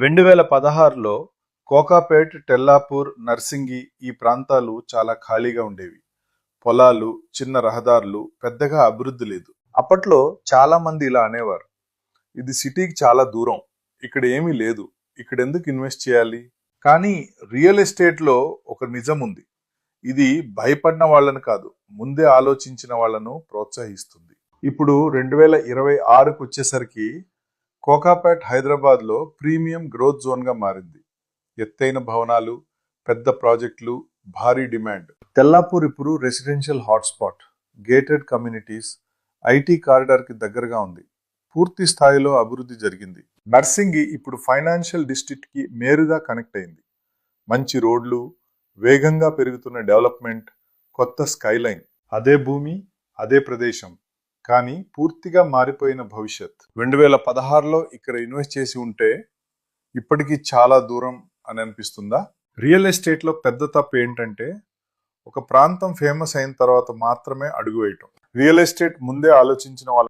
2016లో కోకాపేట్, టెల్లాపూర్, నర్సింగి ఈ ప్రాంతాలు చాలా ఖాళీగా ఉండేవి. పొలాలు, చిన్న రహదారులు, పెద్దగా అభివృద్ధి లేదు. అప్పట్లో చాలా మంది ఇలా అనేవారు, ఇది సిటీకి చాలా దూరం, ఇక్కడ ఏమీ లేదు, ఇక్కడ ఎందుకు ఇన్వెస్ట్ చేయాలి? కానీ రియల్ ఎస్టేట్ లో ఒక నిజం ఉంది. ఇది భయపడిన వాళ్ళను కాదు, ముందే ఆలోచించిన వాళ్ళను ప్రోత్సహిస్తుంది. ఇప్పుడు 2026కు వచ్చేసరికి కోకాపేట్ హైదరాబాద్ లో ప్రీమియం గ్రోత్ జోన్ గా మారింది. ఎత్తైన భవనాలు, పెద్ద ప్రాజెక్టులు, భారీ డిమాండ్. తెల్లాపూర్ ఇప్పుడు residential hotspot, gated communities, IT corridor కి దగ్గరగా ఉంది. పూర్తి స్థాయిలో అభివృద్ధి జరిగింది. నర్సింగి ఇప్పుడు ఫైనాన్షియల్ డిస్ట్రిక్ట్ కి నేరుగా కనెక్ట్ అయింది. మంచి రోడ్లు, వేగంగా పెరుగుతున్న డెవలప్మెంట్, కొత్త స్కైలైన్. అదే భూమి, అదే ప్రదేశం, కానీ పూర్తిగా మారిపోయిన భవిష్యత్. 2016లో ఇక్కడ ఇన్వెస్ట్ చేసి ఉంటే ఇప్పటికీ చాలా దూరం అని అనిపిస్తుందా? రియల్ ఎస్టేట్ లో పెద్ద తప్పు ఏంటంటే ఒక ప్రాంతం ఫేమస్ అయిన తర్వాత మాత్రమే అడుగు వేయటం. రియల్ ఎస్టేట్ ముందే ఆలోచించిన వాళ్ళ